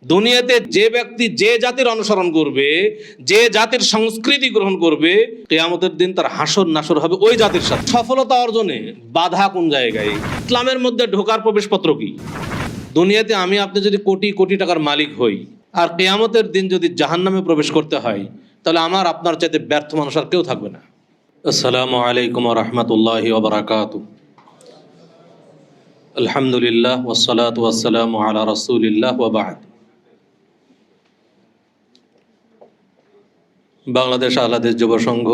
দুনিয়াতে যে ব্যক্তি যে জাতির অনুসরণ করবে, যে জাতির সংস্কৃতি গ্রহণ করবে, কিয়ামতের দিন তার হাসর নাসর হবে ওই জাতির সাথে। সফলতা অর্জনে বাধা কোন জায়গায়? ইসলামের মধ্যে ঢোকার প্রবেশপত্র কি? দুনিয়াতে আমি আপনি যদি কোটি কোটি টাকার মালিক হই, আর কিয়ামতের দিন যদি জাহান্নামে প্রবেশ করতে হয়, তাহলে আমার আপনার চাইতে ব্যর্থ মানুষ আর কেউ থাকবে না। আসসালামু আলাইকুম ওয়া রাহমাতুল্লাহি ওয়া বারাকাতুহু। আলহামদুলিল্লাহ ওয়াসসালাতু ওয়াসসালামু আলা রাসূলিল্লাহ ওয়া বা'দ। বাংলাদেশ আহলাদিস যুব সংঘ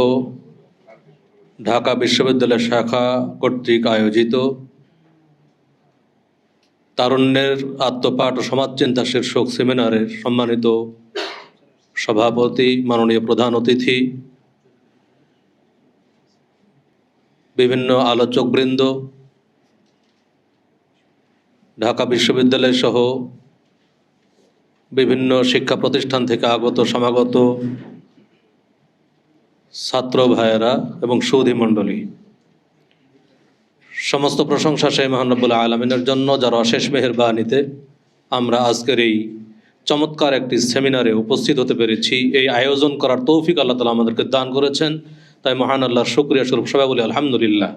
ঢাকা বিশ্ববিদ্যালয় শাখা কর্তৃক আয়োজিত তারুণ্যের আত্মপাঠ ও সমাজচিন্তা শীর্ষক সেমিনারের সম্মানিত সভাপতি, মাননীয় প্রধান অতিথি, বিভিন্ন আলোচকবৃন্দ, ঢাকা বিশ্ববিদ্যালয় সহ বিভিন্ন শিক্ষা প্রতিষ্ঠান থেকে আগত সমাগত ছাত্র ভাইয়েরা এবং সুধী মণ্ডলী, সমস্ত প্রশংসা সেই মহান রব্বুল আলামিনের জন্য, যার অশেষ মেহেরবানিতে আমরা আজকের এই চমৎকার একটি সেমিনারে উপস্থিত হতে পেরেছি। এই আয়োজন করার তৌফিক আল্লাহ তাআলা আমাদেরকে দান করেছেন, তাই মহান আল্লাহর শুকরিয়া স্বরূপ সবাই বলি আলহামদুলিল্লাহ।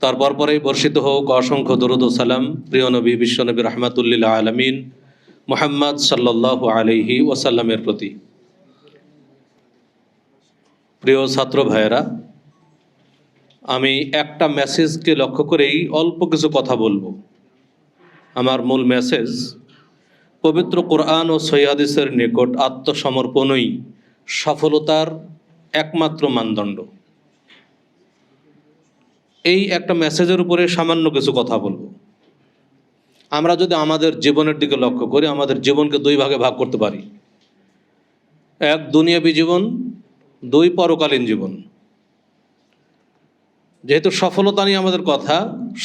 তারপর পরেই বর্ষিত হোক অসংখ্য দরুদ ও সালাম প্রিয় নবী বিশ্বনবী রাহমাতুল্লিল আলামিন মুহাম্মদ সাল্লাল্লাহু আলাইহি ওয়াসাল্লামের প্রতি। প্রিয় ছাত্র ভাইয়েরা, আমি একটা মেসেজকে লক্ষ্য করেই অল্প কিছু কথা বলবো। আমার মূল মেসেজ, পবিত্র কোরআন ও সহিহ হাদিসের নিকট আত্মসমর্পণই সফলতার একমাত্র মানদণ্ড। এই একটা মেসেজের উপরে সামান্য কিছু কথা বলবো। আমরা যদি আমাদের জীবনের দিকে লক্ষ্য করি, আমাদের জীবনকে দুই ভাগে ভাগ করতে পারি। এক দুনিয়াবী জীবন, দুই পরকালীন জীবন। যেহেতু সফলতা নিয়ে আমাদের কথা,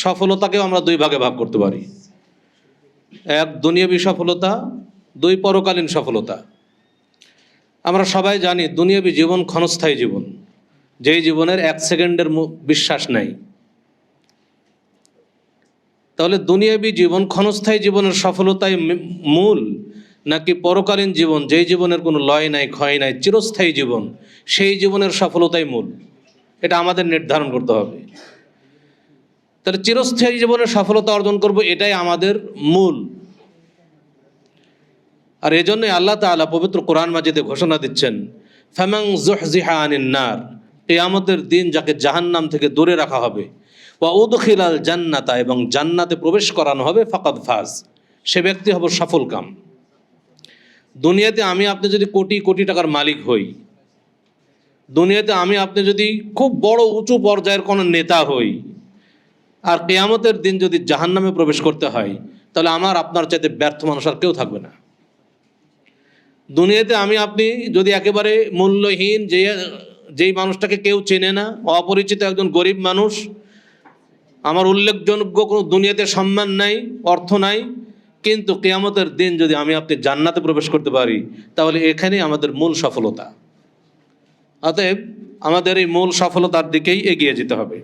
সফলতাকেও আমরা দুই ভাগে ভাগ করতে পারি। এক দুনিয়াবী সফলতা, দুই পরকালীন সফলতা। আমরা সবাই জানি দুনিয়াবী জীবন ক্ষণস্থায়ী জীবন, যেই জীবনের এক সেকেন্ডের বিশ্বাস নাই। তাহলে দুনিয়াবী জীবন ক্ষণস্থায়ী জীবনের সফলতাই মূল, নাকি পরকালীন জীবন, যেই জীবনের কোনো লয় নাই, ক্ষয় নাই, চিরস্থায়ী জীবন, সেই জীবনের সফলতাই মূল? এটা আমাদের নির্ধারণ করতে হবে। তাহলে চিরস্থায়ী জীবনের সফলতা অর্জন করব, এটাই আমাদের মূল। আর এজন্যই আল্লাহ তাআলা পবিত্র কোরআন মাজিদে ঘোষণা দিচ্ছেন, ফামান যুহজিহা আনিন নার, কিয়ামতের দিন যাকে জাহান্নাম থেকে দূরে রাখা হবে, ওয়া উদখিলাল জান্নাতা, এবং জান্নাতে প্রবেশ করানো হবে, ফাকাদ ফাজ, সে ব্যক্তি হবে সফলকাম। দুনিয়াতে আমি আপনি যদি কোটি কোটি টাকার মালিক হই, দুনিয়াতে আমি আপনি যদি খুব বড় উঁচু পর্যায়ের কোনো নেতা হই, আর কিয়ামতের দিন যদি জাহান্নামে প্রবেশ করতে হয়, তাহলে আমার আপনার চাইতে ব্যর্থ মানুষ আর কেউ থাকবে না। দুনিয়াতে আমি আপনি যদি একেবারে মূল্যহীন, যেই মানুষটাকে কেউ চেনে না, অপরিচিত একজন গরিব মানুষ, আমার উল্লেখযোগ্য কোনো দুনিয়াতে সম্মান নাই, অর্থ নাই, কিন্তু কিয়ামতের দিন যদি আমি আপনি জান্নাতে প্রবেশ করতে পারি, তাহলে এখানেই আমাদের মূল সফলতা। অতএব আমাদের এই মূল সফলতার দিকেই এগিয়ে যেতে হবে।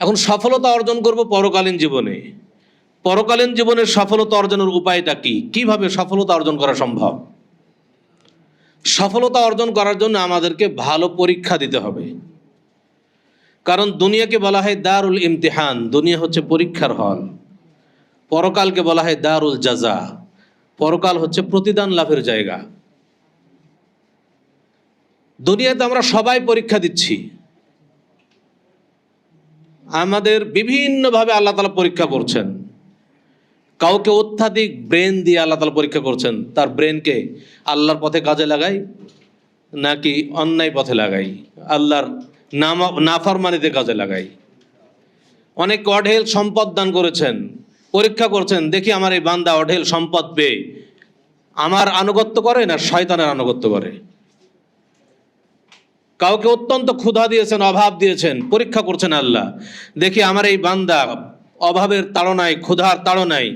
এখন সফলতা অর্জন করব পরকালীন জীবনে। পরকালীন জীবনের সফলতা অর্জনের উপায়টা কি? কিভাবে সফলতা অর্জন করা সম্ভব? সফলতা অর্জন করার জন্য আমাদেরকে ভালো পরীক্ষা দিতে হবে। কারণ দুনিয়াকে বলা হয় দারুল ইমতিহান, দুনিয়া হচ্ছে পরীক্ষার হল। পরকালকে বলা হয় দারুল জাজা, পরকাল হচ্ছে প্রতিদান লাভের জায়গা। দুনিয়াতে আমরা সবাই পরীক্ষা দিচ্ছি, আমাদের বিভিন্নভাবে আল্লাহ তাআলা পরীক্ষা করছেন। কাউকে অত্যাধিক ব্রেন দিয়ে আল্লাহ তাআলা পরীক্ষা করছেন, তার ব্রেনকে আল্লাহর পথে কাজে লাগাই নাকি অন্যায় পথে লাগাই, আল্লাহর নাফরমানিতে কাজে লাগাই। অনেক অঢেল সম্পদ দান করেছেন, পরীক্ষা করছেন, দেখি আমার এই বান্দা অঢেল সম্পদ পেয়ে আমার আনুগত্য করে না শয়তানের আনুগত্য করে। কাউকে অত্যন্ত ক্ষুধা দিয়েছেন, অভাব দিয়েছেন, পরীক্ষা করছেন আল্লাহ, দেখি আমার এই বান্দা অভাবের তাড়নায়, ক্ষুধার তাড়নায়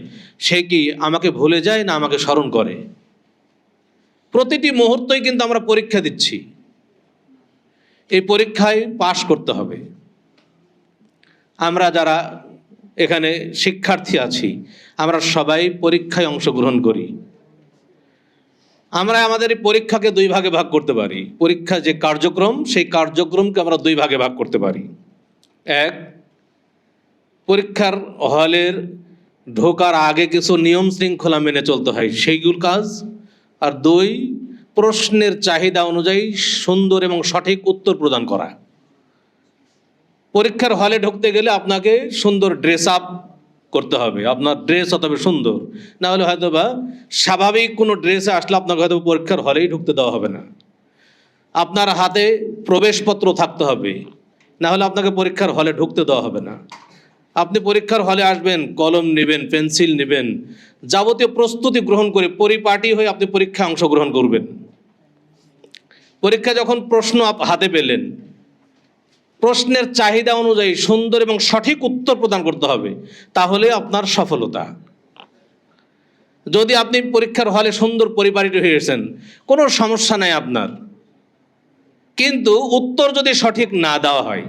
সে কি আমাকে ভুলে যায় না আমাকে স্মরণ করে। প্রতিটি মুহূর্তই কিন্তু আমরা পরীক্ষা দিচ্ছি। এই পরীক্ষায় পাশ করতে হবে। আমরা যারা এখানে শিক্ষার্থী আছি, আমরা সবাই পরীক্ষায় অংশগ্রহণ করি। আমরা আমাদের এই পরীক্ষাকে দুই ভাগে ভাগ করতে পারি। পরীক্ষা যে কার্যক্রম, সেই কার্যক্রমকে আমরা দুই ভাগে ভাগ করতে পারি। এক, পরীক্ষার হলের ঢোকার আগে কিছু নিয়ম শৃঙ্খলা মেনে চলতে হয়, সেইগুলো কাজ। আর দুই, প্রশ্নের চাহিদা অনুযায়ী সুন্দর এবং সঠিক উত্তর প্রদান করা। পরীক্ষার হলে ঢুকতে গেলে আপনাকে সুন্দর ড্রেস আপ করতে হবে, আপনার ড্রেস হতে হবে সুন্দর, না হলে হয়তো বা স্বাভাবিক কোনো ড্রেসে আসলে আপনাকে হয়তো পরীক্ষার হলেই ঢুকতে দেওয়া হবে না। আপনার হাতে প্রবেশপত্র থাকতে হবে, না হলে আপনাকে পরীক্ষার হলে ঢুকতে দেওয়া হবে না। আপনি পরীক্ষার হলে আসবেন, কলম নেবেন, পেন্সিল নেবেন, যাবতীয় প্রস্তুতি গ্রহণ করে পরিপাটি হয়ে আপনি পরীক্ষায় অংশগ্রহণ করবেন। পরীক্ষা যখন প্রশ্ন হাতে পেলেন, প্রশ্নের চাহিদা অনুযায়ী সুন্দর এবং সঠিক উত্তর প্রদান করতে হবে, তাহলে আপনার সফলতা। যদি আপনি পরীক্ষার হলে সুন্দর পরিপাটি হয়েছেন, কোনো সমস্যা নাই আপনার, কিন্তু উত্তর যদি সঠিক না দেওয়া হয়,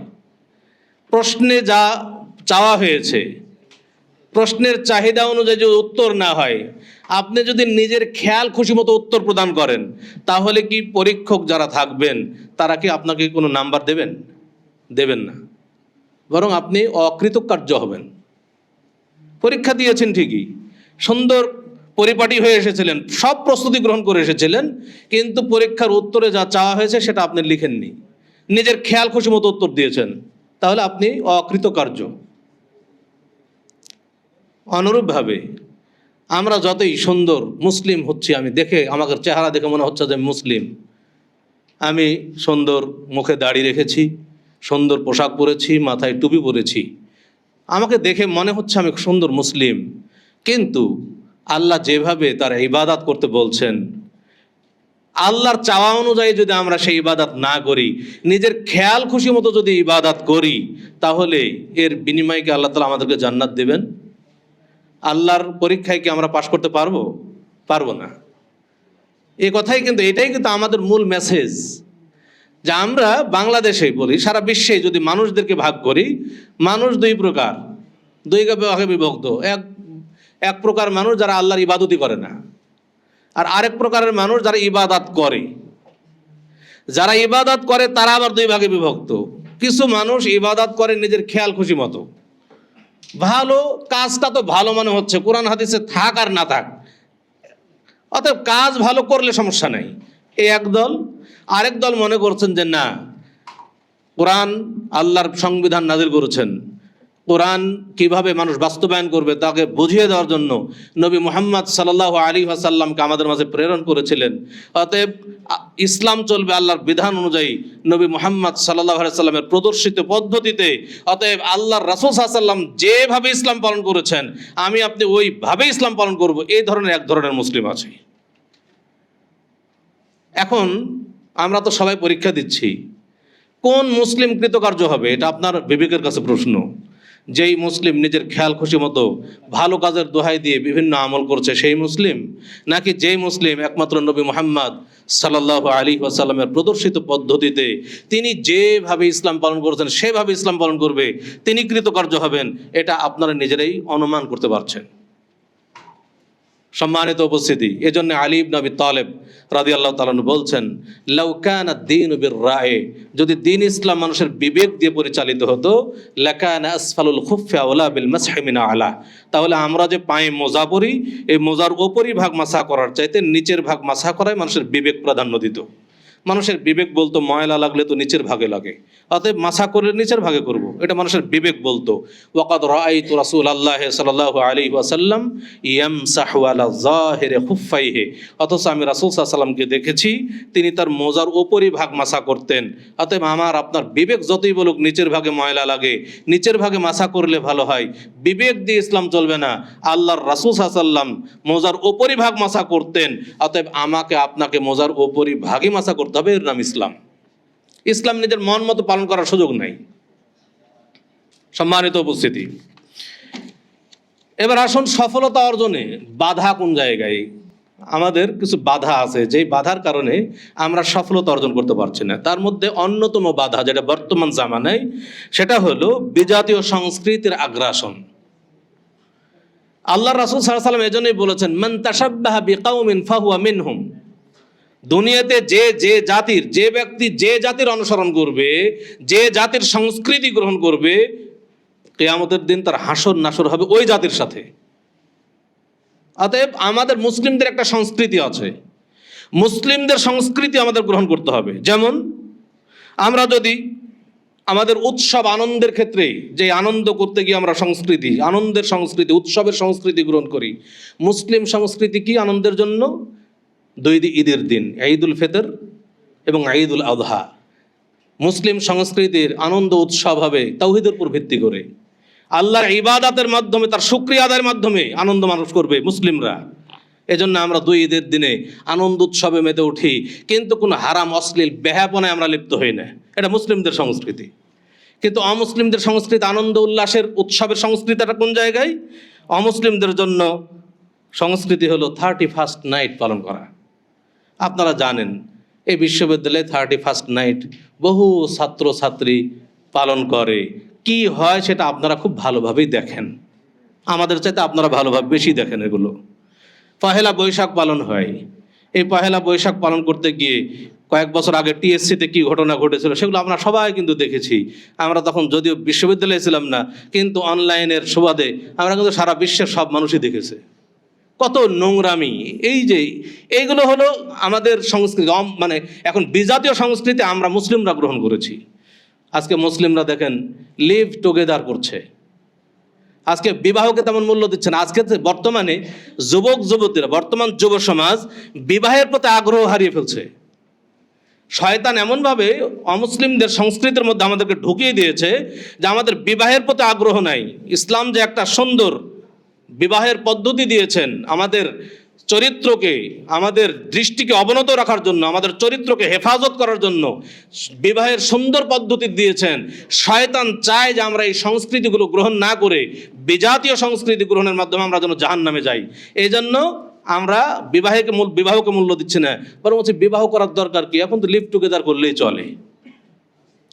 প্রশ্নে যা চাওয়া হয়েছে প্রশ্নের চাহিদা অনুযায়ী যদি উত্তর না হয়, আপনি যদি নিজের খেয়াল খুশি মতো উত্তর প্রদান করেন, তাহলে কি পরীক্ষক যারা থাকবেন তারা কি আপনাকে কোনো নাম্বার দেবেন? দেবেন না, বরং আপনি অকৃতকার্য হবেন। পরীক্ষা দিয়েছেন ঠিকই, সুন্দর পরিপাটি হয়ে এসেছিলেন, সব প্রস্তুতি গ্রহণ করে এসেছিলেন, কিন্তু পরীক্ষার উত্তরে যা চাওয়া হয়েছে সেটা আপনি লিখেননি, নিজের খেয়াল খুশি মতো উত্তর দিয়েছেন, তাহলে আপনি অকৃতকার্য। অনুরূপভাবে আমরা যতই সুন্দর মুসলিম হচ্ছি, আমি দেখে আমাকে চেহারা দেখে মনে হচ্ছে যে মুসলিম, আমি সুন্দর মুখে দাড়ি রেখেছি, সুন্দর পোশাক পরেছি, মাথায় টুপি পরেছি, আমাকে দেখে মনে হচ্ছে আমি সুন্দর মুসলিম, কিন্তু আল্লাহ যেভাবে তার ইবাদত করতে বলছেন, আল্লাহর চাওয়া অনুযায়ী যদি আমরা সেই ইবাদত না করি, নিজের খেয়াল খুশি মতো যদি ইবাদত করি, তাহলে এর বিনিময়ে কি আল্লাহ তাআলা আমাদেরকে জান্নাত দেবেন? আল্লাহর পরীক্ষায় কি আমরা পাশ করতে পারবো? পারবো না। এই কথাই কিন্তু, এটাই কিন্তু আমাদের মূল মেসেজ, যে আমরা বাংলাদেশে বলি, সারা বিশ্বে যদি মানুষদেরকে ভাগ করি, মানুষ দুই প্রকার, দুই ভাগে বিভক্ত। এক প্রকার মানুষ যারা আল্লাহর ইবাদতই করে না, আর আরেক প্রকারের মানুষ যারা ইবাদত করে। যারা ইবাদত করে তারা আবার দুই ভাগে বিভক্ত। কিছু মানুষ ইবাদত করে নিজের খেয়াল খুশি মতো, ভালো কাজটা তো ভালো মনে হচ্ছে, কোরআন হাদিসে থাক আর না থাক, অতএব কাজ ভালো করলে সমস্যা নাই, এই একদল। আরেক দল মনে করছেন যে না, কোরআন আল্লাহর সংবিধান নাজিল করেছেন, কোরআন কিভাবে মানুষ বাস্তবায়ন করবে তাকে বুঝিয়ে দেওয়ার জন্য নবী মুহাম্মদ সাল্লাল্লাহু আলাইহি ওয়াসাল্লামকে আমাদের মাঝে প্রেরণ করেছিলেন, অতএব ইসলাম চলবে আল্লাহর বিধান অনুযায়ী, নবী মুহাম্মদ সাল্লাল্লাহু আলাইহি ওয়াসাল্লামের প্রদর্শিত পদ্ধতিতে। অতএব আল্লাহর রাসূল সাল্লাল্লাহু আলাইহি ওয়াসাল্লাম যেভাবে ইসলাম পালন করেছেন, আমি আপনি ওইভাবে ইসলাম পালন করব, এই ধরনের এক ধরনের মুসলিম আছে। এখন আমরা তো সবাই পরীক্ষা দিচ্ছি, কোন মুসলিম কৃতকার্য হবে? এটা আপনার বিবেকের কাছে প্রশ্ন। যেই মুসলিম নিজের খেয়াল খুশি মতো ভালো কাজের দোহাই দিয়ে বিভিন্ন আমল করছে সেই মুসলিম, নাকি যেই মুসলিম একমাত্র নবী মুহাম্মদ সাল্লাল্লাহু আলাইহি ওয়াসাল্লামের প্রদর্শিত পদ্ধতিতে তিনি যেভাবে ইসলাম পালন করেছেন সেভাবে ইসলাম পালন করবে, তিনি কৃতকার্য হবেন? এটা আপনারা নিজেরাই অনুমান করতে পারছেন। সম্মানিত উপস্থিতি, এজন্য আলী ইবনে আবি তালেব রাদিয়াল্লাহু তাআলা আনহু বলছেন, লাউ কানা দ্বীনু বির-রায়, যদি দ্বীন ইসলাম মানুষের বিবেক দিয়ে পরিচালিত হতো, লাকানা আসফালুল খুফফি আওলা বিল মাসহি মিন আলা, তাহলে আমরা যে পায়ে মোজা পরি, এই মোজার উপরই ভাগ মাসা করার চাইতে নিচের ভাগ মাসা করায় মানুষের বিবেক প্রাধান্য দিত। মানুষের বিবেক বলতো ময়লা লাগলে তো নিচের ভাগে লাগে, অতএব মাসা করে নিচের ভাগে করব, এটা মানুষের বিবেক বলতো। ওয়াকাদ রাআইতু রাসূলুল্লাহ সাল্লাল্লাহু আলাইহি ওয়াসাল্লাম ইয়ামসাহু আলা যাহিরি খুফাইহি, অথচ আমি রাসূল সাল্লাল্লাহু আলাইহি ওয়াসাল্লামকে দেখেছি তিনি তার মোজার উপরই ভাগ মাসা করতেন। অতএব আমার আপনার বিবেক যতই বলুক নিচের ভাগে ময়লা লাগে, নিচের ভাগে মাসা করলে ভালো হয়, বিবেক দিয়ে ইসলাম চলবে না। আল্লাহর রাসূল সাল্লাল্লাহু আলাইহি ওয়াসাল্লাম মোজার উপরই ভাগ মাসা করতেন, অতএব আমাকে আপনাকে মোজার উপরই ভাগই মাসা করতে হবে, এর নাম ইসলাম। ইসলাম নিজের মন মতো পালন করার সুযোগ নাই। সম্মানিত উপস্থিতি, এবার আসুন সফলতা অর্জনে বাধা কোন জায়গায়। আমাদের কিছু বাধা আছে, যেই বাধার কারণে আমরা সফলতা অর্জন করতে পারছি না। তার মধ্যে অন্যতম বাধা যেটা বর্তমান জামানায়, সেটা হলো বিজাতীয় সংস্কৃতির আগ্রাসন। আল্লাহ রাসূল সাল্লাল্লাহু আলাইহি ওয়াসাল্লাম এজন্যই বলেছেন, মান তাশাব্বাহা বিকাউমিন ফাহুয়া মিনহুম। দুনিয়াতে যে জাতির, যে ব্যক্তি যে জাতির অনুসরণ করবে, যে জাতির সংস্কৃতি গ্রহণ করবে, কিয়ামতের দিন তার হাসর নাসর হবে ওই জাতির সাথে। অতএব আমাদের মুসলিমদের একটা সংস্কৃতি আছে, মুসলিমদের সংস্কৃতি আমাদের গ্রহণ করতে হবে। যেমন আমরা যদি আমাদের উৎসব আনন্দের ক্ষেত্রে, যে আনন্দ করতে গিয়ে আমরা সংস্কৃতি, আনন্দের সংস্কৃতি, উৎসবের সংস্কৃতি গ্রহণ করি, মুসলিম সংস্কৃতি কি আনন্দের জন্য? দুই ঈদের দিন, ঈদুল ফিতর এবং ঈদুল আযহা। মুসলিম সংস্কৃতির আনন্দ উৎসব হবে তাওহীদের উপর ভিত্তি করে, আল্লাহর ইবাদতের মাধ্যমে, তার শুকরিয়া আদায়ের মাধ্যমে আনন্দ মানুষ করবে মুসলিমরা। এজন্য আমরা দুই ঈদের দিনে আনন্দ উৎসবে মেতে উঠি, কিন্তু কোনো হারাম অশ্লীল বেহাপনায় আমরা লিপ্ত হই না। এটা মুসলিমদের সংস্কৃতি। কিন্তু অমুসলিমদের সংস্কৃতি, আনন্দ উল্লাসের উৎসবের সংস্কৃতিটা কোন জায়গায়? অমুসলিমদের জন্য সংস্কৃতি হলো 31st নাইট পালন করা। আপনারা জানেন এই বিশ্ববিদ্যালয়ে 31st নাইট বহু ছাত্রছাত্রী পালন করে। কি হয় সেটা আপনারা খুব ভালোভাবেই দেখেন, আমাদের চাইতে আপনারা ভালোভাবে বেশি দেখেন এগুলো। পহেলা বৈশাখ পালন হয়। এই পহেলা বৈশাখ পালন করতে গিয়ে কয়েক বছর আগে টিএসসিতে কি ঘটনা ঘটেছিল সেগুলো আমরা সবাই কিন্তু দেখেছি। আমরা তখন যদিও বিশ্ববিদ্যালয়ে ছিলাম না, কিন্তু অনলাইনের সুবাদে আমরা কিন্তু সারা বিশ্বের সব মানুষই দেখেছে কত নোংরামি। এই যে এইগুলো হলো আমাদের সংস্কৃতি, মানে এখন বিজাতীয় সংস্কৃতি আমরা মুসলিমরা গ্রহণ করেছি। আজকে মুসলিমরা দেখেন লিভ টুগেদার করছে, আজকে বিবাহকে তেমন মূল্য দিচ্ছে না। আজকে বর্তমানে যুবক যুবতীরা, বর্তমান যুব সমাজ বিবাহের প্রতি আগ্রহ হারিয়ে ফেলছে। শয়তান এমনভাবে অমুসলিমদের সংস্কৃতির মধ্যে আমাদেরকে ঢুকিয়ে দিয়েছে যে আমাদের বিবাহের প্রতি আগ্রহ নাই। ইসলাম যে একটা সুন্দর বিবাহের পদ্ধতি দিয়েছেন, আমাদের চরিত্রকে, আমাদের দৃষ্টিকে অবনত রাখার জন্য, আমাদের চরিত্রকে হেফাজত করার জন্য বিবাহের সুন্দর পদ্ধতি দিয়েছেন, শয়তান চায় যে আমরা এই সংস্কৃতিগুলো গ্রহণ না করে বিজাতীয় সংস্কৃতি গ্রহণের মাধ্যমে আমরা যেন জাহান্নামে যাই। এই জন্য আমরা বিবাহকে মূল্য দিচ্ছি না, বরং হচ্ছে বিবাহ করার দরকার কি, এখন তো লিভ টুগেদার করলেই চলে।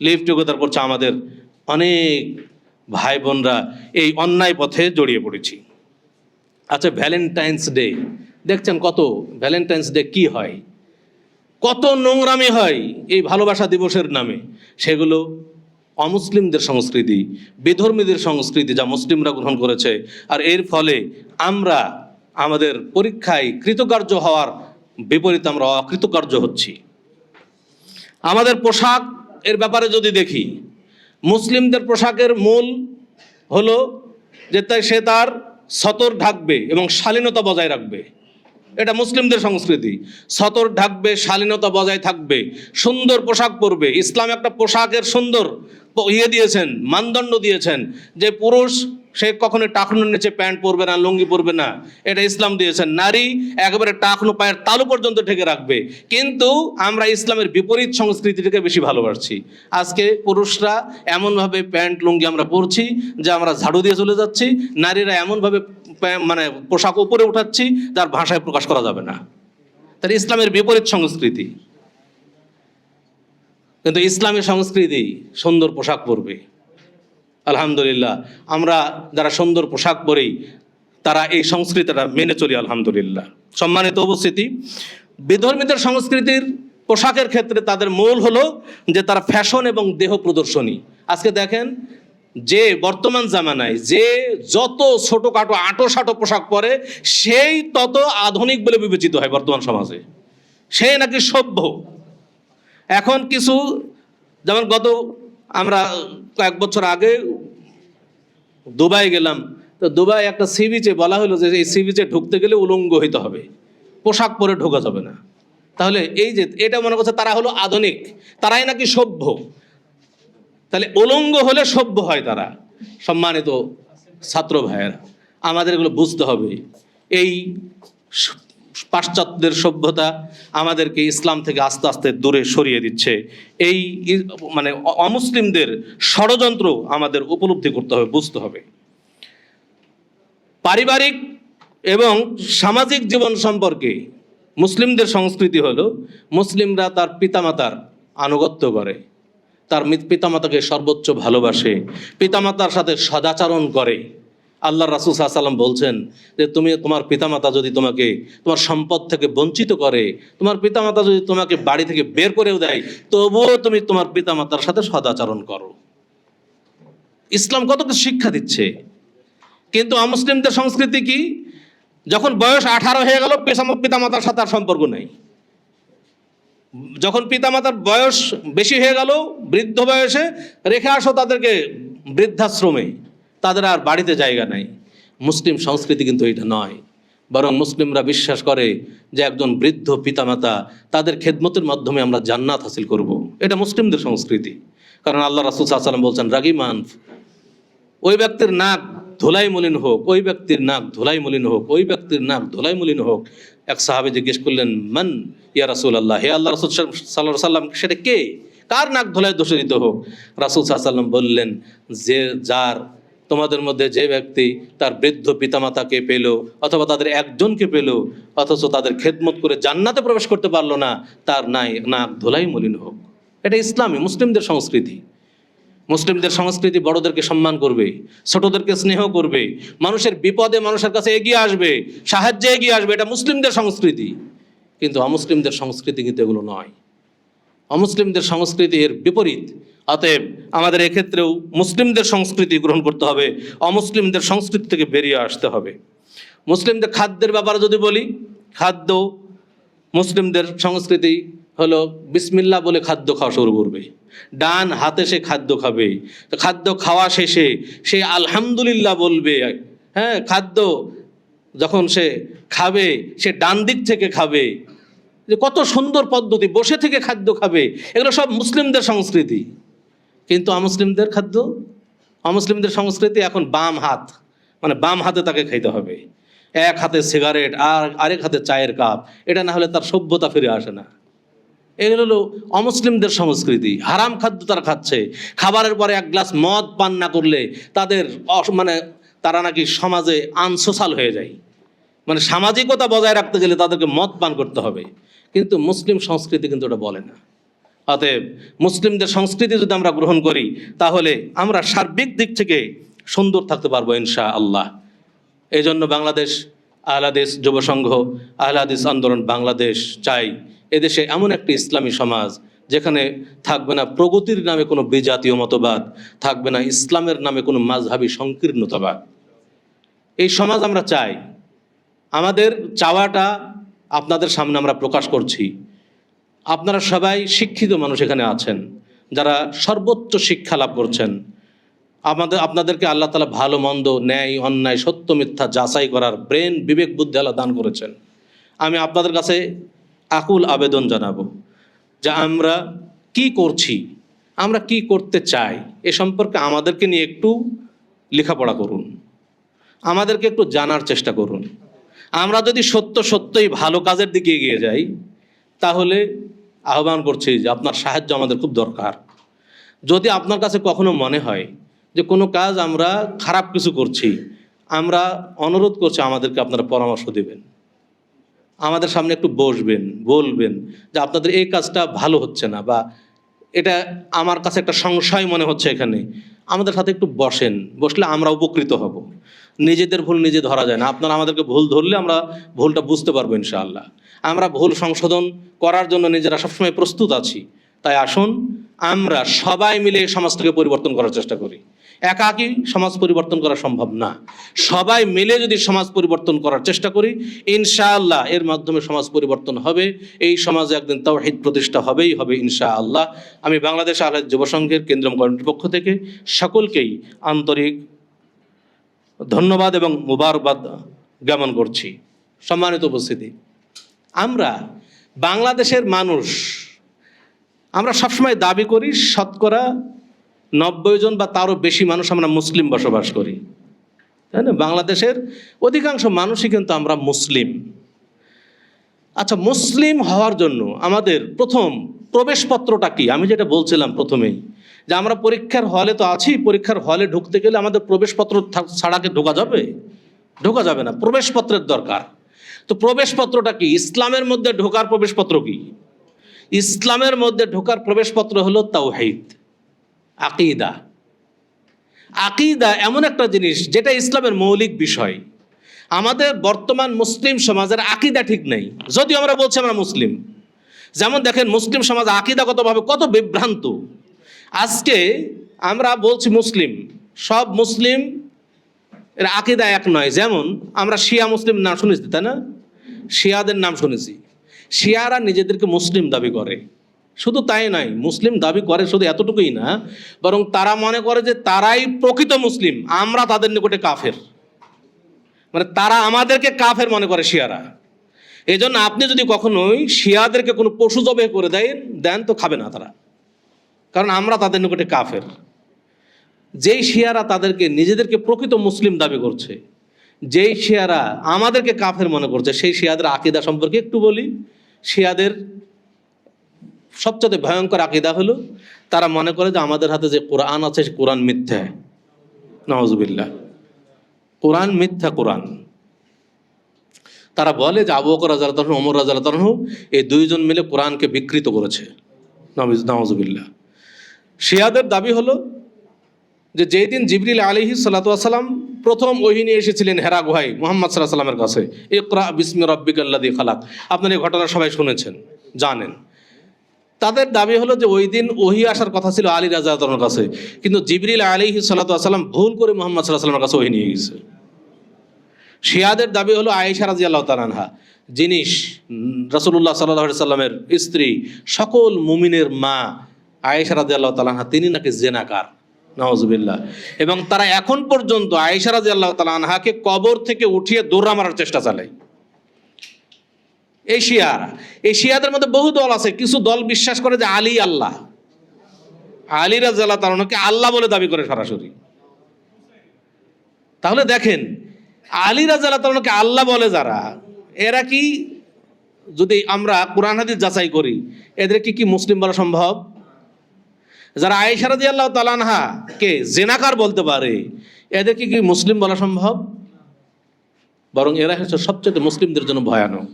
লিভ টুগেদার করছে আমাদের অনেক ভাই বোনরা, এই অন্যায় পথে জড়িয়ে পড়েছি। আচ্ছা, ভ্যালেন্টাইন্স ডে দেখছেন, কত ভ্যালেন্টাইন্স ডে কি হয়, কত নোংরামি হয় এই ভালোবাসা দিবসের নামে। সেগুলো অমুসলিমদের সংস্কৃতি, বিধর্মীদের সংস্কৃতি, যা মুসলিমরা গ্রহণ করেছে। আর এর ফলে আমরা আমাদের পরীক্ষায় কৃতকার্য হওয়ার বিপরীতে আমরা অকৃতকার্য হচ্ছি। আমাদের পোশাক এর ব্যাপারে যদি দেখি, মুসলিমদের পোশাকের মূল হলো যে সে তার সতর ঢাকবে এবং শালীনতা বজায় রাখবে। এটা মুসলিমদের সংস্কৃতি। সতর ঢাকবে, শালীনতা বজায় থাকবে, সুন্দর পোশাক পরবে। ইসলাম একটা পোশাকের সুন্দর দিয়েছেন, মানদণ্ড দিয়েছেন যে পুরুষ সে কখনো টাকনুর নিচে প্যান্ট পরবে না, লুঙ্গি পরবে না, এটা ইসলাম দিয়েছেন। নারী একেবারে টাকনু পায়ের তালু পর্যন্ত ঢেকে রাখবে। কিন্তু আমরা ইসলামের বিপরীত সংস্কৃতিটাকে বেশি ভালোবাসছি। আজকে পুরুষরা এমনভাবে প্যান্ট লুঙ্গি আমরা পরছি যে আমরা ঝাড়ু দিয়ে চলে যাচ্ছি, নারীরা এমনভাবে মানে পোশাক উপরে উঠাচ্ছি যার ভাষায় প্রকাশ করা যাবে না। তাহলে ইসলামের বিপরীত সংস্কৃতি। কিন্তু ইসলামী সংস্কৃতি সুন্দর পোশাক পরবে। আলহামদুলিল্লাহ, আমরা যারা সুন্দর পোশাক পরি তারা এই সংস্কৃতিটা মেনে চলি, আলহামদুলিল্লাহ। সম্মানিত উপস্থিতি, বিধর্মীদের সংস্কৃতির পোশাকের ক্ষেত্রে তাদের মূল হলো যে তারা ফ্যাশন এবং দেহ প্রদর্শনী। আজকে দেখেন যে বর্তমান জামানায় যে যত ছোটোখাটো আঁটো পোশাক পরে সেই তত আধুনিক বলে বিবেচিত হয় বর্তমান সমাজে, সে নাকি সভ্য। এখন কিছু, যেমন আমরা কয়েক বছর আগে দুবাই গেলাম, তো দুবাই একটা সি বিচে বলা হলো যে এই সি বিচে ঢুকতে গেলে উলঙ্গ হইতে হবে, পোশাক পরে ঢোকা যাবে না। তাহলে এই যে এটা মনে করছে তারা হলো আধুনিক, তারাই নাকি সভ্য। তাহলে উলঙ্গ হলে সভ্য হয় তারা। সম্মানিত ছাত্র ভাইয়েরা, আমাদের এগুলো বুঝতে হবে। এই পাশ্চাত্যের সভ্যতা আমাদেরকে ইসলাম থেকে আস্তে আস্তে দূরে সরিয়ে দিচ্ছে। এই মানে অমুসলিমদের ষড়যন্ত্র আমাদের উপলব্ধি করতে হবে, বুঝতে হবে। পারিবারিক এবং সামাজিক জীবন সম্পর্কে মুসলিমদের সংস্কৃতি হলো মুসলিমরা তার পিতামাতার আনুগত্য করে, তার পিতামাতাকে সর্বোচ্চ ভালোবাসে, পিতামাতার সাথে সদাচরণ করে। আল্লাহ রাসূল সাল্লাল্লাহু আলাইহি সাল্লাম বলছেন যে তুমি তোমার পিতামাতা যদি তোমাকে তোমার সম্পদ থেকে বঞ্চিত করে, তোমার পিতামাতা যদি তোমাকে বাড়ি থেকে বের করেও দেয়, তবুও তুমি তোমার পিতামাতার সাথে সদাচরণ করো। ইসলাম কত কিছু শিক্ষা দিচ্ছে। কিন্তু অমুসলিমদের সংস্কৃতি কি? যখন বয়স 18 হয়ে গেল, পিতামাতার সাথে আর সম্পর্ক নেই। যখন পিতামাতার বয়স বেশি হয়ে গেল, বৃদ্ধ বয়সে রেখে আসো তাদেরকে বৃদ্ধাশ্রমে, তাদের আর বাড়িতে জায়গা নাই। মুসলিম সংস্কৃতি কিন্তু এটা নয়, বরং মুসলিমরা বিশ্বাস করে যে একজন বৃদ্ধ পিতামাতা তাদের খেদমতের মাধ্যমে আমরা জান্নাত হাসিল করব। এটা মুসলিমদের সংস্কৃতি। কারণ আল্লাহ রাসূল সাল্লাল্লাহু আলাইহি সাল্লাম বলছেন, রাগিমান, ওই ব্যক্তির নাক ধুলাই মলিন হোক, ওই ব্যক্তির নাক ধুলাই মলিন হোক, ওই ব্যক্তির নাক ধুলাই মলিন হোক। এক সাহাবী জিজ্ঞেস করলেন, মান ইয়া রাসূলুল্লাহ, হে আল্লাহ রাসূল সাল্লাল্লাহু আলাইহি সাল্লাম, সেটা কে? কার নাক ধুলাই দূষিত হোক? রাসূল সাল্লাল্লাহু আলাইহি সাল্লাম বললেন, যে যার তোমাদের মধ্যে যে ব্যক্তি তার বৃদ্ধ পিতামাতাকে পেল অথবা তাদের একজনকে পেল অথচ তাদের খেদমত করে জান্নাতে প্রবেশ করতে পারলো না, তার নাক ধুলাই মলিন হোক। এটা ইসলামী মুসলিমদের সংস্কৃতি। মুসলিমদের সংস্কৃতি বড়দেরকে সম্মান করবে, ছোটদেরকে স্নেহ করবে, মানুষের বিপদে মানুষের কাছে এগিয়ে আসবে, সাহায্যে এগিয়ে আসবে। এটা মুসলিমদের সংস্কৃতি। কিন্তু অমুসলিমদের সংস্কৃতি কিন্তু এগুলো নয়। অমুসলিমদের সংস্কৃতি এর বিপরীত। অতএব আমাদের এক্ষেত্রেও মুসলিমদের সংস্কৃতি গ্রহণ করতে হবে, অমুসলিমদের সংস্কৃতি থেকে বেরিয়ে আসতে হবে। মুসলিমদের খাদ্যের ব্যাপারে যদি বলি, খাদ্য মুসলিমদের সংস্কৃতি হলো বিসমিল্লাহ বলে খাদ্য খাওয়া শুরু করবে, ডান হাতে সে খাদ্য খাবে, খাদ্য খাওয়া শেষে সে আলহামদুলিল্লাহ বলবে। হ্যাঁ, খাদ্য যখন সে খাবে সে ডান দিক থেকে খাবে। যে কত সুন্দর পদ্ধতি, বসে থেকে খাদ্য খাবে। এগুলো সব মুসলিমদের সংস্কৃতি। কিন্তু অমুসলিমদের খাদ্য, অমুসলিমদের সংস্কৃতি এখন বাম হাত, মানে বাম হাতে তাকে খাইতে হবে। এক হাতে সিগারেট আর আরেক হাতে চায়ের কাপ, এটা না হলে তার সভ্যতা ফিরে আসে না। এগুলো হলো অমুসলিমদের সংস্কৃতি। হারাম খাদ্য তারা খাচ্ছে। খাবারের পরে এক গ্লাস মদ পান না করলে তাদের মানে তারা নাকি সমাজে আনসোশাল হয়ে যায়। মানে সামাজিকতা বজায় রাখতে গেলে তাদেরকে মদ পান করতে হবে। কিন্তু মুসলিম সংস্কৃতি কিন্তু ওটা বলে না। অতএব মুসলিমদের সংস্কৃতি যদি আমরা গ্রহণ করি তাহলে আমরা সার্বিক দিক থেকে সুন্দর থাকতে পারবো ইনশাআল্লাহ। এই জন্য বাংলাদেশ আহলে হাদিস যুব সংঘ, আহলে হাদিস আন্দোলন বাংলাদেশ চাই এদেশে এমন একটি ইসলামী সমাজ যেখানে থাকবে না প্রগতির নামে কোনো বিজাতীয় মতবাদ, থাকবে না ইসলামের নামে কোনো মাযহাবী সংকীর্ণতাবাদ। এই সমাজ আমরা চাই। আমাদের চাওয়াটা আপনাদের সামনে আমরা প্রকাশ করছি। আপনারা সবাই শিক্ষিত মানুষ এখানে আছেন, যারা সর্বোচ্চ শিক্ষা লাভ করছেন। আপনাদেরকে আল্লাহ তাআলা ভালো মন্দ, ন্যায় অন্যায়, সত্য মিথ্যা যাচাই করার ব্রেন, বিবেক বুদ্ধি আল্লাহ দান করেছেন। আমি আপনাদের কাছে আকুল আবেদন জানাবো যে আমরা কি করছি, আমরা কি করতে চাই, এ সম্পর্কে আমাদেরকে নিয়ে একটু লেখাপড়া করুন, আমাদেরকে একটু জানার চেষ্টা করুন। আমরা যদি সত্যই ভালো কাজের দিকে এগিয়ে যাই তাহলে আহ্বান করছি যে আপনার সাহায্য আমাদের খুব দরকার। যদি আপনার কাছে কখনো মনে হয় যে কোনো কাজ আমরা খারাপ কিছু করছি, আমরা অনুরোধ করছি আমাদেরকে আপনারা পরামর্শ দেবেন, আমাদের সামনে একটু বসবেন, বলবেন যে আপনাদের এই কাজটা ভালো হচ্ছে না, বা এটা আমার কাছে একটা সংশয় মনে হচ্ছে এখানে, আমাদের সাথে একটু বসেন, বসলে আমরা উপকৃত হব। নিজেদের ভুল নিজে ধরা যায় না। আপনারা আমাদেরকে ভুল ধরলে আমরা ভুলটা বুঝতে পারবো ইনশাআল্লাহ। আমরা ভুল সংশোধন করার জন্য নিজেরা সবসময় প্রস্তুত আছি। তাই আসুন আমরা সবাই মিলে সমাজটাকে পরিবর্তন করার চেষ্টা করি। একাকী সমাজ পরিবর্তন করা সম্ভব না। সবাই মিলে যদি সমাজ পরিবর্তন করার চেষ্টা করি ইনশাআল্লাহ এর মাধ্যমে সমাজ পরিবর্তন হবে। এই সমাজে একদিন তাওহীদ প্রতিষ্ঠা হবেই হবে ইনশাআল্লাহ। আমি বাংলাদেশ আহলে হাদিস যুব সংঘের কেন্দ্রীয় কমিটির পক্ষ থেকে সকলকেই আন্তরিক ধন্যবাদ এবং মুবারকবাদ জ্ঞাপন করছি। সম্মানিত উপস্থিতি, আমরা বাংলাদেশের মানুষ, আমরা সবসময় দাবি করি শতকরা 90 জন বা তারও বেশি মানুষ আমরা মুসলিম বসবাস করি, তাই না? বাংলাদেশের অধিকাংশ মানুষই কিন্তু আমরা মুসলিম। আচ্ছা, মুসলিম হওয়ার জন্য আমাদের প্রথম প্রবেশপত্রটা কি? আমি যেটা বলছিলাম প্রথমেই যে আমরা পরীক্ষার হলে তো আছি, পরীক্ষার হলে ঢুকতে গেলে আমাদের প্রবেশপত্র ছাড়া কি ঢোকা যাবে? ঢোকা যাবে না, প্রবেশপত্রের দরকার। তো প্রবেশপত্রটা কি? ইসলামের মধ্যে ঢোকার প্রবেশপত্র কি? ইসলামের মধ্যে ঢোকার প্রবেশপত্র হলো তাওহীদ, আকীদা। আকীদা এমন একটা জিনিস যেটা ইসলামের মৌলিক বিষয়। আমাদের বর্তমান মুসলিম সমাজের আকীদা ঠিক নেই, যদিও আমরা বলছি আমরা মুসলিম। যেমন দেখেন মুসলিম সমাজ আকীদাগতভাবে কত বিভ্রান্ত। আজকে আমরা বলছি মুসলিম, সব মুসলিম এর আকীদা এক নয়। যেমন আমরা শিয়া মুসলিম নাম শুনেছি, তাই না? শিয়াদের নাম শুনেছি। শিয়ারা নিজেদেরকে মুসলিম দাবি করে, শুধু তাই নয়, মুসলিম দাবি করে শুধু এতটুকুই না, বরং তারা মনে করে যে তারাই প্রকৃত মুসলিম, আমরা তাদের নিকটে কাফের। মানে তারা আমাদেরকে কাফের মনে করে শিয়ারা। এই জন্য আপনি যদি কখনোই শিয়াদেরকে কোনো পশু জবে করে দেন তো খাবে না তারা, কারণ আমরা তাদের নিকটে কাফের। যেই শিয়ারা তাদেরকে নিজেদেরকে প্রকৃত মুসলিম দাবি করছে, যেই শিয়ারা আমাদেরকে কাফের মনে করছে, সেই শিয়াদের আকীদা সম্পর্কে একটু বলি। শিয়াদের সবচেয়ে ভয়ঙ্কর আকীদা হলো তারা মনে করে যে আমাদের হাতে যে কোরআন আছে সে কোরআন মিথ্যা। নাউজুবিল্লাহ, কোরআন মিথ্যা কোরআন। তারা বলে যে আবু বকর রাদিয়াল্লাহু আনহু, ওমর রাদিয়াল্লাহু আনহু এই দুইজন মিলে কোরআনকে বিকৃত করেছে। নাউজুবিল্লাহ। শিয়াদের দাবি হলো যে যেই দিন জিবরিল আলাইহিস সালাতু ওয়াস সালাম প্রথম ওহী নিয়ে এসেছিলেন হেরা গুহায় মুহাম্মদ সাল্লাল্লাহু আলাইহি ওয়াসাল্লামের কাছে, ইকরা বিসমি রাব্বিকাল্লাযী খালাক, আপনারা এই ঘটনা সবাই শুনেছেন, জানেন। তাদের দাবি হলো যে ওই দিন ওহী আসার কথা ছিল আলী রাদিয়াল্লাহু আনহুর কাছে, কিন্তু জিবরিল আলাইহিস সালাতু ওয়াস সালাম ভুল করে মুহাম্মদ সাল্লাল্লাহু আলাইহি ওয়াসাল্লামের কাছে ওহী নিয়ে গেছে। শিয়াদের দাবি হলো আয়েশা রাদিয়াল্লাহু তাআলা আনহা, যিনি রাসূলুল্লাহ সাল্লাল্লাহু আলাইহি ওয়াসাল্লামের স্ত্রী, সকল মুমিনের মা আয়েশা রাদিয়াল্লাহু তাআলা আনহা, তিনি নাকি জিনাকার। নাউজুবিল্লাহ। এবং তারা এখন পর্যন্ত আয়েশা রাদিয়াল্লাহু তাআলা আনহাকে কবর থেকে উঠিয়ে দৌড়া মারার চেষ্টা চালায়। এই শিয়াদের মধ্যে বহু দল আছে। কিছু দল বিশ্বাস করে যে আলী আল্লাহ, আলী রাদিয়াল্লাহু তাআলা আনহুকে আল্লাহ বলে দাবি করে সরাসরি। তাহলে দেখেন, আলী রাদিয়াল্লাহু তাআলা আনহুকে আল্লাহ বলে যারা, এরা কি, যদি আমরা কোরআন হাদিস যাচাই করি, এদের কি মুসলিম বলা সম্ভব? যারা আয়েশা রাদিয়াল্লাহু তাআলা আনহাকে জিনাকার বলতে পারে, এদের কি মুসলিম বলা সম্ভব? বরং এরা হচ্ছে সবচেয়ে মুসলিমদের জন্য ভয়ানক।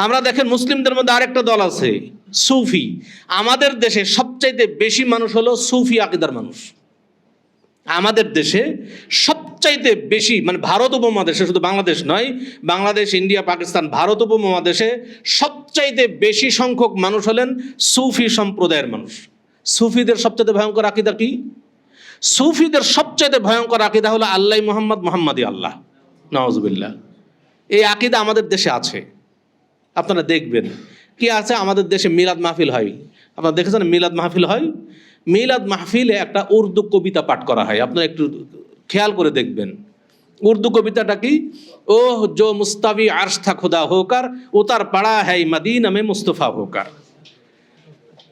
আমরা দেখেন মুসলিমদের মধ্যে আরেকটা দল আছে, সুফি। আমাদের দেশে সবচাইতে বেশি মানুষ হলো সুফি আকীদার মানুষ। আমাদের দেশে সবচাইতে বেশি, মানে ভারত উপমহাদেশে, শুধু বাংলাদেশ নয়, বাংলাদেশ, ইন্ডিয়া, পাকিস্তান, ভারত উপমহাদেশে সবচাইতে বেশি সংখ্যক মানুষ হলেন সুফি সম্প্রদায়ের মানুষ। সুফিদের সবচেয়ে ভয়ঙ্কর আকীদা কি? সুফিদের সবচেয়ে ভয়ঙ্কর আকীদা হলো আল্লাহ মুহাম্মদ, মুহাম্মাদি আল্লাহ। নাউজুবিল্লাহ। এই আকীদা আমাদের দেশে আছে। আপনারা দেখবেন কি আছে, আমাদের দেশে মিলাদ মাহফিল হয়। আপনারা দেখেছেন মিলাদ মাহফিল হয়? মিলাদ মাহফিলে একটা উর্দু কবিতা পাঠ করা হয়, আপনারা একটু খেয়াল করে দেখবেন। উর্দু কবিতাটা কি? ওহ জো মুস্তাবি আরশ থা খুদা হোকার, উতার পড়া হ্যায় মদিনা মে মুস্তফা হোকার।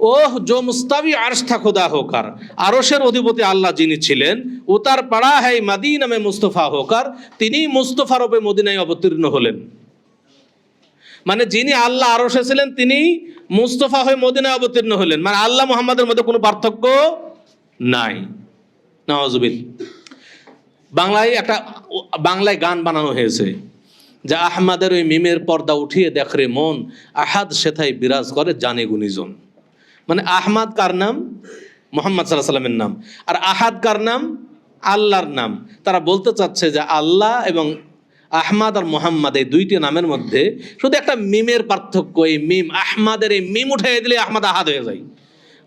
ওহ জো মুস্তাবি আরশ থা খুদা হোকার, আরশের অধিপতি আল্লাহ যিনি ছিলেন, উতার পড়া হ্যায় মদিনা মে মুস্তফা হোকার, তিনি মুস্তফা রূপে মদিনায় অবতীর্ণ হলেন। মানে যিনি আল্লাহ আরশে ছিলেন তিনি মুস্তফা হয়ে মদিনায় অবতীর্ণ হলেন। মানে আল্লাহ মুহাম্মাদের মধ্যে কোনো পার্থক্য নাই। নাউজুবিল্লাহ। বাংলায় গান বানানো হয়েছে যে আহমাদের ওই মিমের পর্দা উঠিয়ে দেখ রে মন, আহাদ সেথায় বিরাজ করে জানে গুণীজন। মানে আহমাদ কার নাম? মুহাম্মদ সাল্লাল্লাহু আলাইহি ওয়াসাল্লামের নাম। আর আহাদ কার নাম? আল্লাহর নাম। তারা বলতে চাচ্ছে যে আল্লাহ এবং আহমাদ আর মুহাম্মদ এই দুইটি নামের মধ্যে শুধু একটা মিমের পার্থক্য। এই মিম, আহমাদের এই মিম উঠিয়ে দিলে আহমাদ আহাদ হয়ে যায়।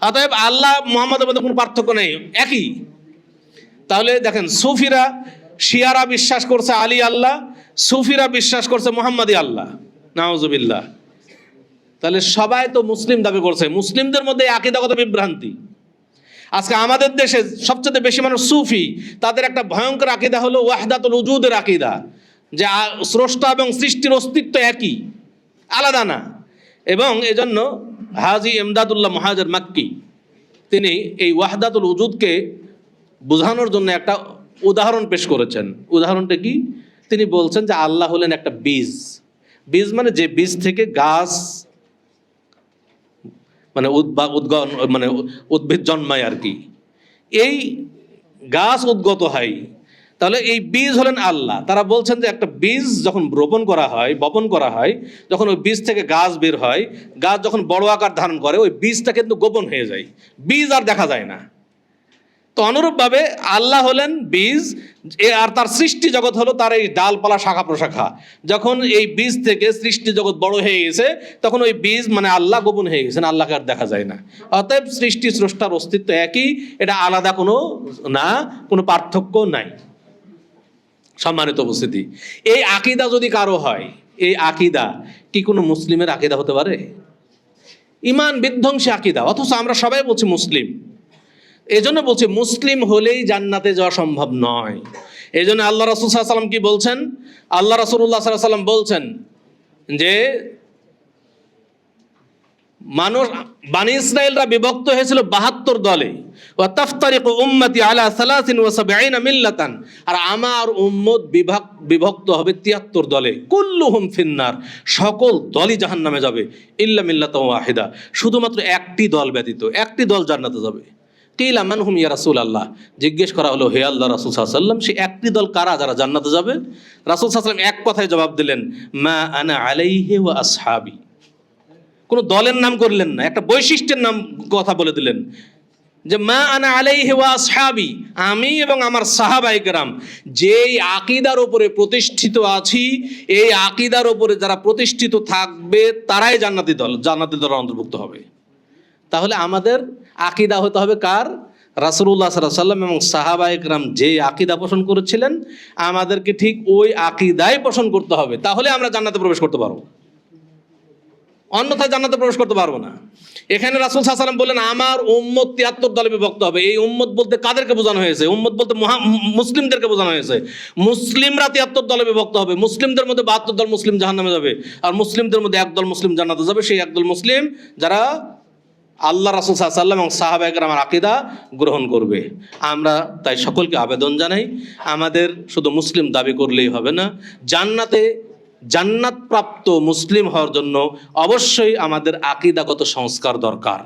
অতএব আল্লাহ মুহাম্মাদের মধ্যে কোনো পার্থক্য নেই, একই। তাহলে দেখেন, সুফিরা, শিয়ারা বিশ্বাস করছে আলী আল্লাহ, সুফিরা বিশ্বাস করছে মুহাম্মাদি আল্লাহ। নাউজুবিল্লাহ। তাহলে সবাই তো মুসলিম দাবি করছে, মুসলিমদের মধ্যে আকীদাগত বিভ্রান্তি। আজকে আমাদের দেশে সবচেয়ে বেশি মানুষ সুফি, তাদের একটা ভয়ঙ্কর আকীদা হলো ওয়াহদাতুল উজুদের আকীদা, যে স্রষ্টা এবং সৃষ্টির অস্তিত্ব একই, আলাদা না। এবং এজন্য হাজী ইমদাদুল্লাহ মুহাজির মাক্কি তিনি এই ওয়াহদাতুল উজুদকে বোঝানোর জন্য একটা উদাহরণ পেশ করেছেন। উদাহরণটা কি? তিনি বলছেন যে আল্লাহ হলেন একটা বীজ। বীজ মানে যে বীজ থেকে গাছ, মানে উদ্ভিদ জন্মায় আর কি, এই গাছ উদ্গত হয়। তাহলে এই বীজ হলেন আল্লাহ। তারা বলছেন যে একটা বীজ যখন বপন করা হয়, যখন ওই বীজ থেকে গাছ বের হয়, গাছ যখন বড় আকার ধারণ করে, ওই বীজটা কিন্তু গোপন হয়ে যায়, বীজ আর দেখা যায় না। তো অনুরূপভাবে আল্লাহ হলেন বীজ, আর তার সৃষ্টি জগৎ হলো তার এই ডালপালা শাখা প্রশাখা। যখন এই বীজ থেকে সৃষ্টি জগৎ বড় হয়ে গেছে, তখন ওই বীজ মানে আল্লাহ গোপন হয়ে গেছেন, আল্লাহকে আর দেখা যায় না। অতএব সৃষ্টি স্রষ্টার অস্তিত্ব একই, এটা আলাদা কোনো না, কোনো পার্থক্য নাই। সম্মানিত উপস্থিতি, এই আকিদা যদি কারো হয়, এই আকিদা কি কোনো মুসলিমের আকিদা হতে পারে? ইমান বিধ্বংসী আকিদা, অথচ আমরা সবাই বলছি মুসলিম। এই জন্য বলছি মুসলিম হলেই জান্নাতে যাওয়া সম্ভব নয়। এই জন্য আল্লাহ রাসূল সাল্লাল্লাহু আলাইহি ওয়াসাল্লাম কি বলছেন? আল্লাহ রাসূলুল্লাহ সাল্লাল্লাহু আলাইহি ওয়াসাল্লাম বলছেন যে মানুষ, বানি ইসরাইলরা বিভক্ত হয়েছিল 72 দলে। ওয়া তাফতারিকু উম্মতি আলা 73 মিল্লাতান, আর আমার উম্মত বিভক্ত হবে 73 দলে। কুল্লুহুম ফিন্নার, সকল দলই জাহান্নামে যাবে। ইল্লা মিল্লাতান ওয়াহিদা, শুধুমাত্র একটি দল ব্যতীত, একটি দল জান্নাতে যাবে। কিলা মান হুম ইয়া রাসূলুল্লাহ, জিজ্ঞেস করা হলো হে আল্লাহ রাসূল সাল্লাল্লাহু আলাইহি ওয়াসাল্লাম, সে একটি দল কারা যারা জান্নাতে যাবে? রাসূল সাল্লাল্লাহু আলাইহি ওয়াসাল্লাম এক কথায় জবাব দিলেন, মা আনা আলাইহি ওয়া আসহাবি। কোনো দলের নাম করলেন না, একটা বৈশিষ্ট্যের নাম কথা বলে দিলেন যে মা আনা আলাইহি ওয়া আসহাবি, আমি এবং আমার সাহাবায়ে কেরাম যেই আকীদার উপরে প্রতিষ্ঠিত আছি, এই আকীদার উপরে যারা প্রতিষ্ঠিত থাকবে তারাই জান্নাতি দল অন্তর্ভুক্ত হবে। তাহলে আমাদের আকীদা হতে হবে কার? রাসূলুল্লাহ সাল্লাল্লাহু আলাইহি ওয়াসাল্লাম এবং সাহাবায়ে কেরাম যে আকীদা পোষণ করেছিলেন, আমাদেরকে ঠিক ওই আকীদাই পোষণ করতে হবে, তাহলে আমরা জান্নাতে প্রবেশ করতে পারবো, অন্যথায় জান্নাতে প্রবেশ করতে পারবো না। এখানে রাসূল সাল্লাল্লাহু আলাইহি ওয়াসাল্লাম বললেন আমার উম্মত 73 দলে বিভক্ত হবে। এই উম্মত বলতে কাদেরকে বোঝানো হয়েছে? উম্মত বলতে মুসলিমদেরকে বোঝানো হয়েছে। মুসলিমরা 73 দলে বিভক্ত হবে। মুসলিমদের মধ্যে 72 দল মুসলিম জাহান্নামে যাবে, আর মুসলিমদের মধ্যে একদল মুসলিম জান্নাতে যাবে। সেই একদল মুসলিম যারা আল্লাহ রাসূল সাল্লাল্লাহু আলাইহি ওয়াসাল্লাম এবং সাহাবায়ে কেরামের আকীদা গ্রহণ করবে। আমরা তাই সকলকে আবেদন জানাই, আমাদের শুধু মুসলিম দাবি করলেই হবে না, জান্নাত প্রাপ্ত মুসলিম হওয়ার জন্য অবশ্যই আমাদের আকীদাগত সংস্কার দরকার,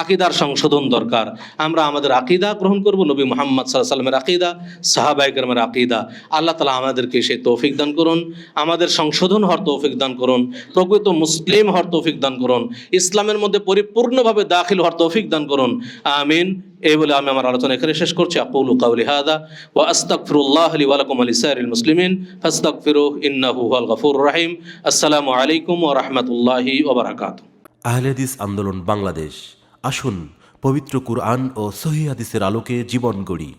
আকীদার সংশোধন দরকার। আমরা আমাদের আকীদা গ্রহণ করব, নবী মুহাম্মদ সাল্লাল্লাহু আলাইহি ওয়াসাল্লামের আকীদা, সাহাবায়ে কেরামের আকীদা। আল্লাহ তাআলা আমাদেরকে সেই তৌফিক দান করুন, আমাদের সংশোধন হওয়ার তৌফিক দান করুন, প্রকৃত মুসলিম হওয়ার তৌফিক দান করুন, ইসলামের মধ্যে পরিপূর্ণভাবে দাখিল হওয়ার তৌফিক দান করুন। আমিন। এই বলে আমি আমার আলোচনা এখানে শেষ করছি। আকুলু কাওলি হাদা ওয়া আস্তাগফিরুল্লাহ লি ওয়া লাকুম ওয়া লিসাইরিল মুসলিমিন ফাস্তাগফিরুহু ইন্নাহু হুয়াল গফুরুর রহিম। আসসালামু আলাইকুম ওয়া রাহমাতুল্লাহি ওয়া বারাকাতুহু। আহলে হাদিস আন্দোলন বাংলাদেশ, আসুন পবিত্র কুরআন ও সহিহ হাদিসের আলোকে জীবন গড়ি।